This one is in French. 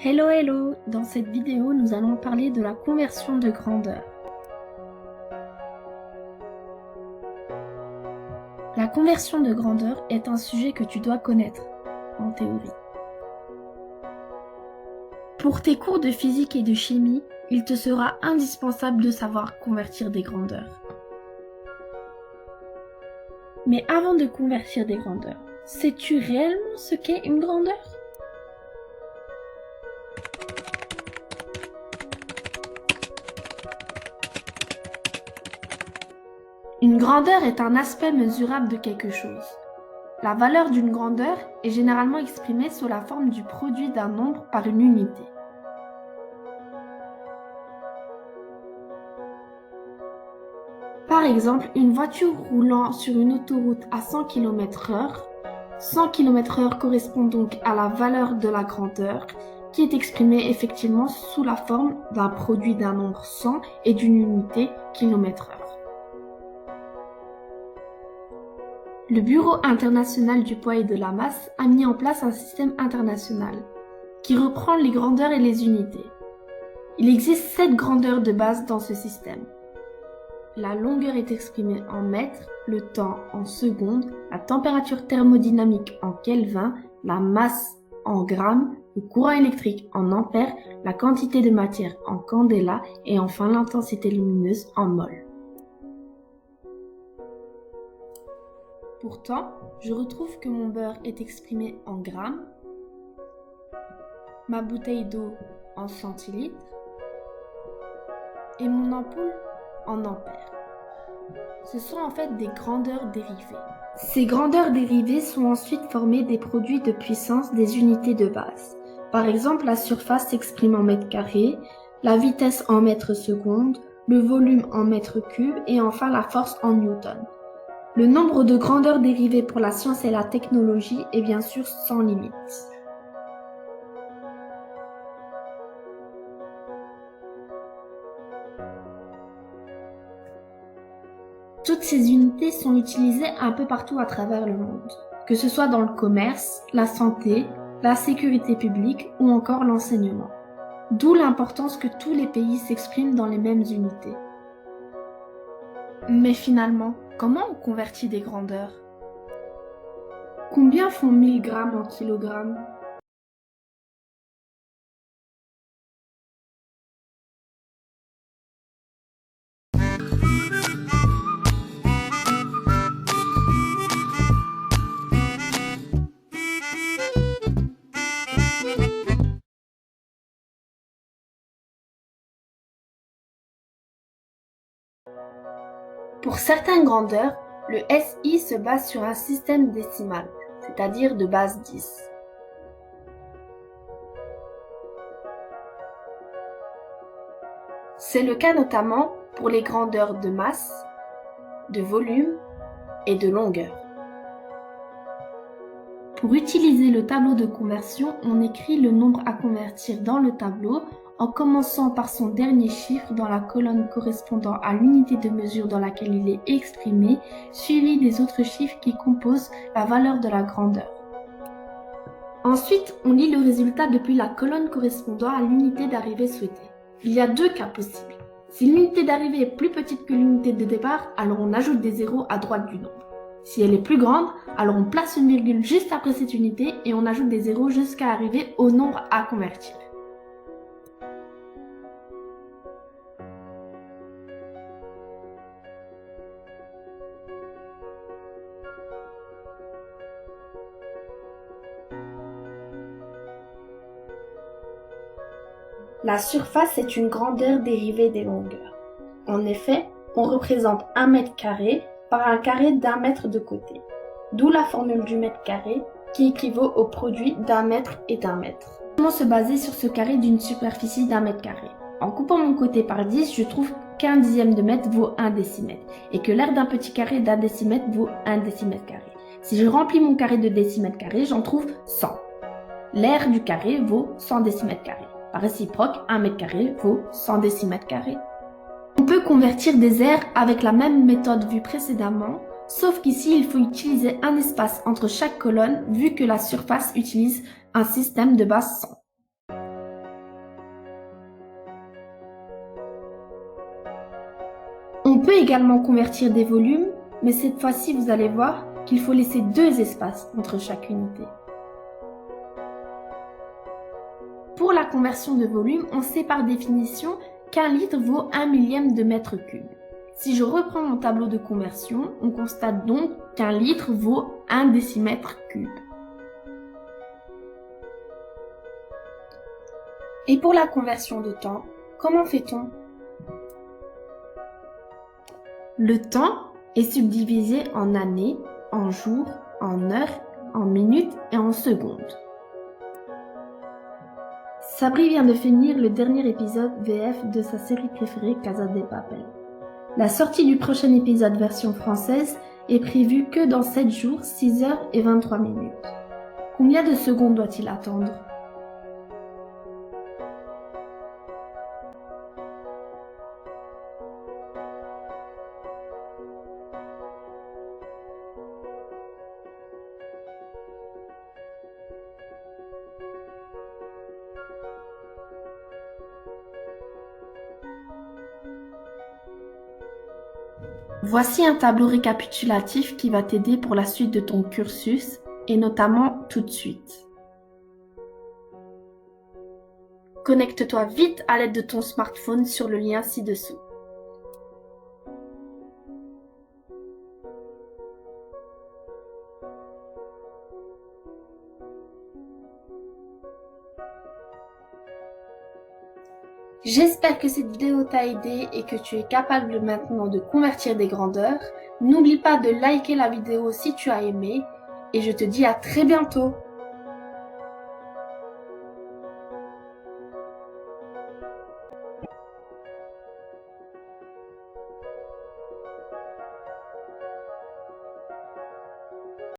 Hello hello! Dans cette vidéo, nous allons parler de la conversion de grandeur. La conversion de grandeur est un sujet que tu dois connaître, en théorie. Pour tes cours de physique et de chimie, il te sera indispensable de savoir convertir des grandeurs. Mais avant de convertir des grandeurs, sais-tu réellement ce qu'est une grandeur? Une grandeur est un aspect mesurable de quelque chose. La valeur d'une grandeur est généralement exprimée sous la forme du produit d'un nombre par une unité. Par exemple, une voiture roulant sur une autoroute à 100 km/h, 100 km/h correspond donc à la valeur de la grandeur, qui est exprimée effectivement sous la forme d'un produit d'un nombre 100 et d'une unité km/h. Le Bureau international du poids et de la masse a mis en place un système international qui reprend les grandeurs et les unités. Il existe 7 grandeurs de base dans ce système. La longueur est exprimée en mètres, le temps en secondes, la température thermodynamique en Kelvin, la masse en grammes, le courant électrique en ampères, la quantité de matière en candela et enfin l'intensité lumineuse en mol. Pourtant, je retrouve que mon beurre est exprimé en grammes, ma bouteille d'eau en centilitres et mon ampoule en ampères. Ce sont en fait des grandeurs dérivées. Ces grandeurs dérivées sont ensuite formées des produits de puissance des unités de base. Par exemple, la surface s'exprime en mètres carrés, la vitesse en mètres secondes, le volume en mètres cubes et enfin la force en newtons. Le nombre de grandeurs dérivées pour la science et la technologie est bien sûr sans limite. Toutes ces unités sont utilisées un peu partout à travers le monde, que ce soit dans le commerce, la santé, la sécurité publique ou encore l'enseignement. D'où l'importance que tous les pays s'expriment dans les mêmes unités. Mais finalement, comment on convertit des grandeurs? Combien font 1000 grammes en kilogrammes? Pour certaines grandeurs, le SI se base sur un système décimal, c'est-à-dire de base 10. C'est le cas notamment pour les grandeurs de masse, de volume et de longueur. Pour utiliser le tableau de conversion, on écrit le nombre à convertir dans le tableau en commençant par son dernier chiffre dans la colonne correspondant à l'unité de mesure dans laquelle il est exprimé, suivi des autres chiffres qui composent la valeur de la grandeur. Ensuite, on lit le résultat depuis la colonne correspondant à l'unité d'arrivée souhaitée. Il y a 2 cas possibles. Si l'unité d'arrivée est plus petite que l'unité de départ, alors on ajoute des zéros à droite du nombre. Si elle est plus grande, alors on place une virgule juste après cette unité et on ajoute des zéros jusqu'à arriver au nombre à convertir. La surface est une grandeur dérivée des longueurs. En effet, on représente 1 mètre carré par un carré d'1 mètre de côté, d'où la formule du mètre carré qui équivaut au produit d'1 mètre et d'1 mètre. Comment se baser sur ce carré d'une superficie d'1 mètre carré? En coupant mon côté par 10, je trouve qu'un dixième de mètre vaut 1 décimètre et que l'aire d'un petit carré d'1 décimètre vaut 1 décimètre carré. Si je remplis mon carré de décimètres carrés, j'en trouve 100. L'aire du carré vaut 100 décimètres carrés. Par réciproque, 1 mètre carré vaut 100 décimètres carrés. On peut convertir des aires avec la même méthode vue précédemment, sauf qu'ici il faut utiliser un espace entre chaque colonne vu que la surface utilise un système de base 100. également convertir des volumes, mais cette fois-ci, vous allez voir qu'il faut laisser 2 espaces entre chaque unité. Pour la conversion de volume, on sait par définition qu'un litre vaut 1 millième de mètre cube. Si je reprends mon tableau de conversion, on constate donc qu'un litre vaut 1 décimètre cube. Et pour la conversion de temps, comment fait-on? Le temps est subdivisé en années, en jours, en heures, en minutes et en secondes. Sabri vient de finir le dernier épisode VF de sa série préférée Casa de Papel. La sortie du prochain épisode version française est prévue que dans 7 jours, 6 heures et 23 minutes. Combien de secondes doit-il attendre? Voici un tableau récapitulatif qui va t'aider pour la suite de ton cursus et notamment tout de suite. Connecte-toi vite à l'aide de ton smartphone sur le lien ci-dessous. J'espère que cette vidéo t'a aidé et que tu es capable maintenant de convertir des grandeurs. N'oublie pas de liker la vidéo si tu as aimé et je te dis à très bientôt.